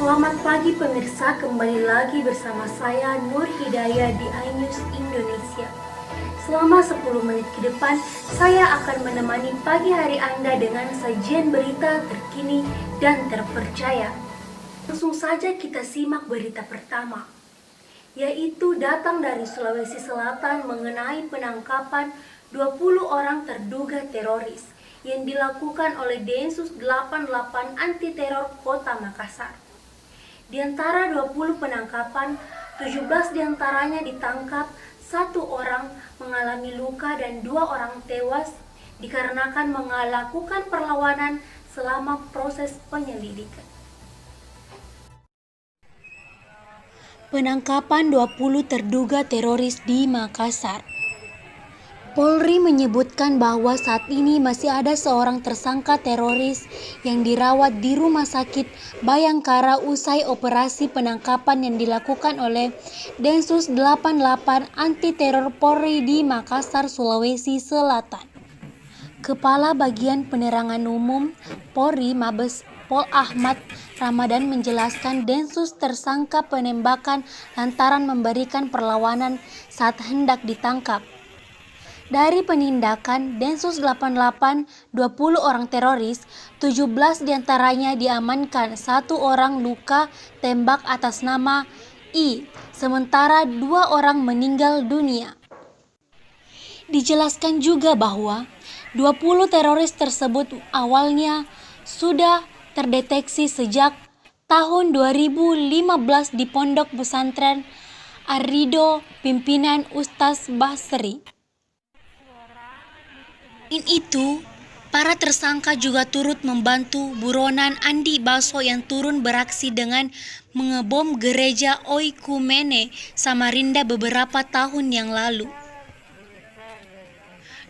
Selamat pagi pemirsa, kembali lagi bersama saya Nur Hidayah di iNews Indonesia. Selama 10 menit ke depan, saya akan menemani pagi hari Anda dengan sajian berita terkini dan terpercaya. Langsung saja kita simak berita pertama, yaitu datang dari Sulawesi Selatan mengenai penangkapan 20 orang terduga teroris yang dilakukan oleh Densus 88 Anti Teror Kota Makassar. Di antara 20 penangkapan, 17 diantaranya ditangkap, 1 orang mengalami luka dan 2 orang tewas dikarenakan melakukan perlawanan selama proses penyelidikan. Penangkapan 20 terduga teroris di Makassar. Polri menyebutkan bahwa saat ini masih ada seorang tersangka teroris yang dirawat di Rumah Sakit Bayangkara usai operasi penangkapan yang dilakukan oleh Densus 88 Anti Teror Polri di Makassar, Sulawesi Selatan. Kepala Bagian Penerangan Umum Polri Mabes Pol Ahmad Ramadan menjelaskan Densus tersangka penembakan lantaran memberikan perlawanan saat hendak ditangkap. Dari penindakan Densus 88, 20 orang teroris, 17 diantaranya diamankan, 1 orang luka tembak atas nama I, sementara 2 orang meninggal dunia. Dijelaskan juga bahwa 20 teroris tersebut awalnya sudah terdeteksi sejak tahun 2015 di Pondok Pesantren Ar-Ridho pimpinan Ustaz Basri. Selain itu, para tersangka juga turut membantu buronan Andi Baso yang turun beraksi dengan mengebom gereja Oikumene, Samarinda beberapa tahun yang lalu.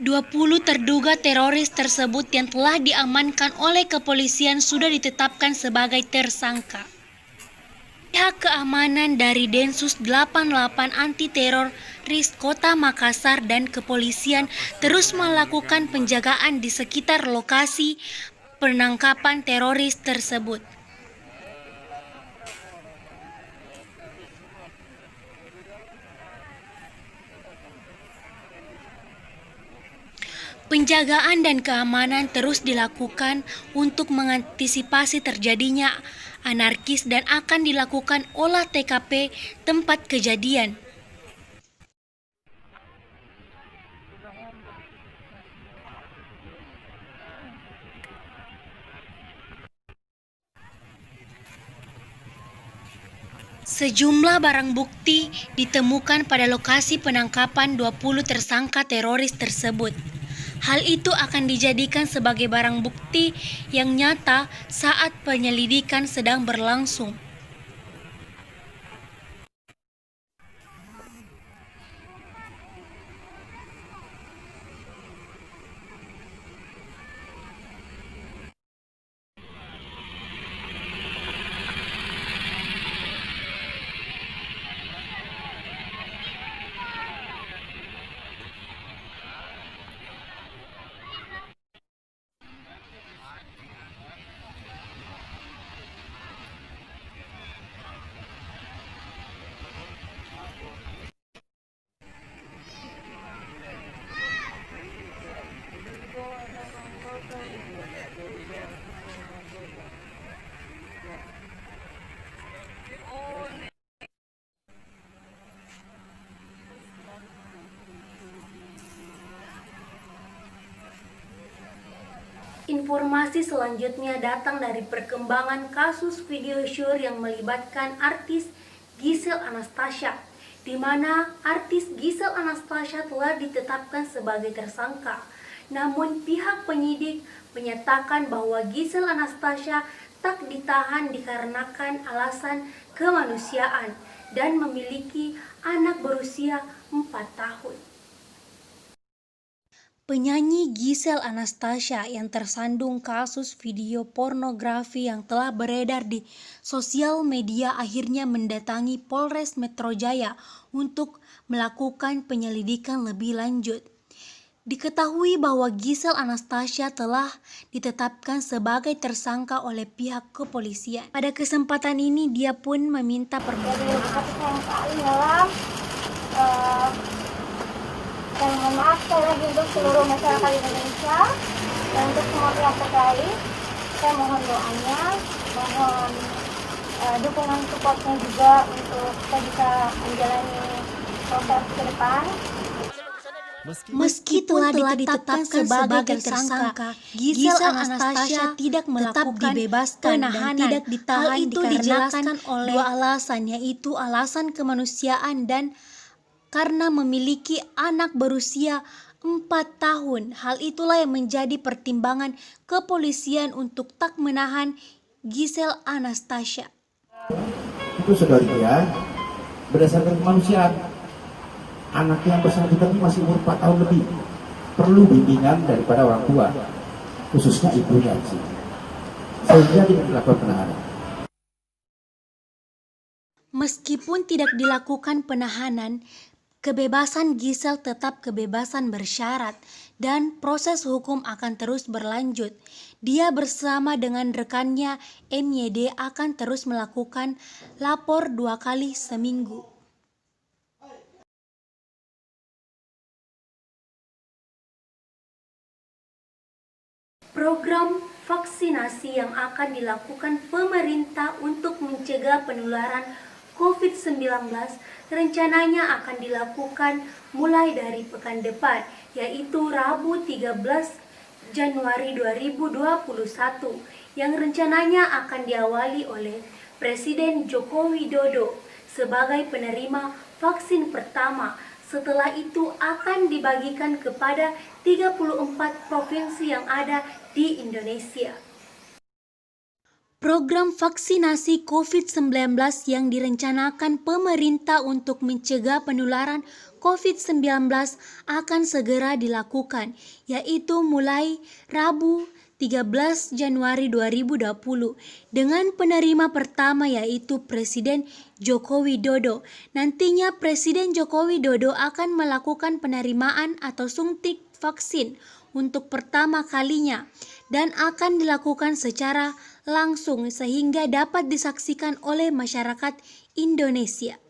20 terduga teroris tersebut yang telah diamankan oleh kepolisian sudah ditetapkan sebagai tersangka. Pihak keamanan dari Densus 88 Anti Teror Kota Makassar dan kepolisian terus melakukan penjagaan di sekitar lokasi penangkapan teroris tersebut. Penjagaan dan keamanan terus dilakukan untuk mengantisipasi terjadinya anarkis dan akan dilakukan olah TKP tempat kejadian. Sejumlah barang bukti ditemukan pada lokasi penangkapan 20 tersangka teroris tersebut. Hal itu akan dijadikan sebagai barang bukti yang nyata saat penyelidikan sedang berlangsung. Informasi selanjutnya datang dari perkembangan kasus video syur yang melibatkan artis Gisel Anastasia, di mana artis Gisel Anastasia telah ditetapkan sebagai tersangka. Namun pihak penyidik menyatakan bahwa Gisel Anastasia tak ditahan dikarenakan alasan kemanusiaan dan memiliki anak berusia 4 tahun. Penyanyi Gisel Anastasia yang tersandung kasus video pornografi yang telah beredar di sosial media akhirnya mendatangi Polres Metro Jaya untuk melakukan penyelidikan lebih lanjut. Diketahui bahwa Gisel Anastasia telah ditetapkan sebagai tersangka oleh pihak kepolisian. Pada kesempatan ini dia pun meminta permohonan maaf. Dan mohon maaf sekali lagi untuk seluruh masyarakat Indonesia dan untuk semua pihak terkait. Saya mohon doanya, mohon dukungan supportnya juga untuk kita bisa menjalani proses ke depan. Meski telah ditetapkan sebagai tersangka, Gisel Anastasia tidak melakukan penahanan dan tidak ditahan. Hal itu dijelaskan oleh dua alasan, yaitu alasan kemanusiaan dan karena memiliki anak berusia 4 tahun. Hal itulah yang menjadi pertimbangan kepolisian untuk tak menahan Gisel Anastasia. Itu saudara, berdasarkan kemanusiaan, anak yang bersangkutan masih umur 4 tahun lebih, perlu bimbingan daripada orang tua, khususnya ibunya sih, sehingga tidak dilakukan penahanan. Meskipun tidak dilakukan penahanan, kebebasan Gisel tetap kebebasan bersyarat dan proses hukum akan terus berlanjut. Dia bersama dengan rekannya MYD akan terus melakukan lapor 2 kali seminggu. Program vaksinasi yang akan dilakukan pemerintah untuk mencegah penularan COVID-19 rencananya akan dilakukan mulai dari pekan depan, yaitu Rabu 13 Januari 2021, yang rencananya akan diawali oleh Presiden Joko Widodo sebagai penerima vaksin pertama. Setelah itu akan dibagikan kepada 34 provinsi yang ada di Indonesia. Program vaksinasi COVID-19 yang direncanakan pemerintah untuk mencegah penularan COVID-19 akan segera dilakukan, yaitu mulai Rabu 13 Januari 2020 dengan penerima pertama yaitu Presiden Joko Widodo. Nantinya Presiden Joko Widodo akan melakukan penerimaan atau suntik vaksin untuk pertama kalinya dan akan dilakukan secara langsung sehingga dapat disaksikan oleh masyarakat Indonesia.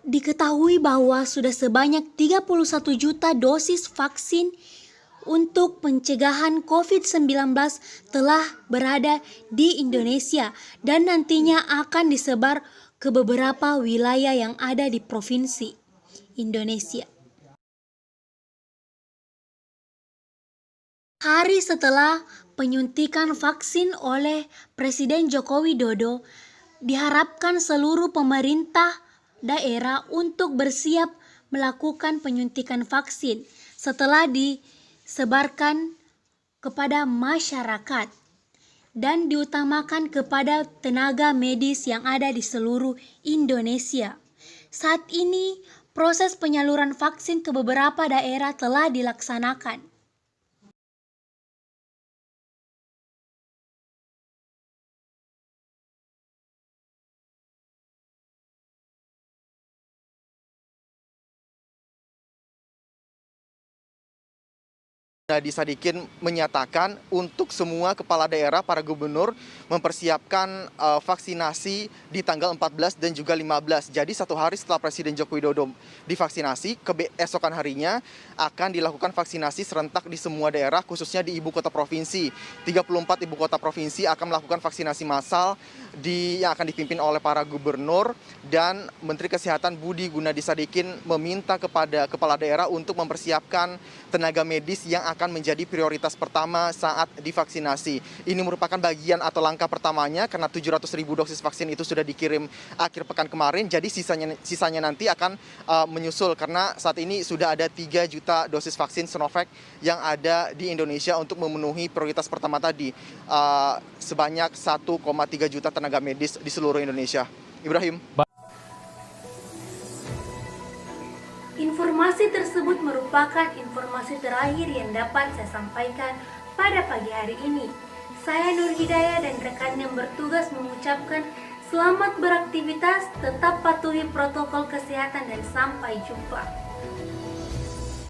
Diketahui bahwa sudah sebanyak 31 juta dosis vaksin untuk pencegahan COVID-19 telah berada di Indonesia dan nantinya akan disebar ke beberapa wilayah yang ada di provinsi Indonesia. Hari setelah penyuntikan vaksin oleh Presiden Joko Widodo, diharapkan seluruh pemerintah daerah untuk bersiap melakukan penyuntikan vaksin setelah disebarkan kepada masyarakat dan diutamakan kepada tenaga medis yang ada di seluruh Indonesia. Saat ini, proses penyaluran vaksin ke beberapa daerah telah dilaksanakan. Gunadi Sadikin menyatakan untuk semua kepala daerah, para gubernur mempersiapkan vaksinasi di tanggal 14 dan juga 15. Jadi satu hari setelah Presiden Joko Widodo divaksinasi, keesokan harinya akan dilakukan vaksinasi serentak di semua daerah, khususnya di ibu kota provinsi. 34 ibu kota provinsi akan melakukan vaksinasi massal yang akan dipimpin oleh para gubernur, dan Menteri Kesehatan Budi Gunadi Sadikin meminta kepada kepala daerah untuk mempersiapkan tenaga medis yang akan menjadi prioritas pertama saat divaksinasi. Ini merupakan bagian atau langkah pertamanya karena 700.000 dosis vaksin itu sudah dikirim akhir pekan kemarin. Jadi sisanya nanti akan menyusul karena saat ini sudah ada 3 juta dosis vaksin Sinovac yang ada di Indonesia untuk memenuhi prioritas pertama tadi, sebanyak 1,3 juta tenaga medis di seluruh Indonesia. Ibrahim. Informasi tersebut merupakan informasi terakhir yang dapat saya sampaikan pada pagi hari ini. Saya Nur Hidayah dan rekan yang bertugas mengucapkan selamat beraktivitas, tetap patuhi protokol kesehatan dan sampai jumpa.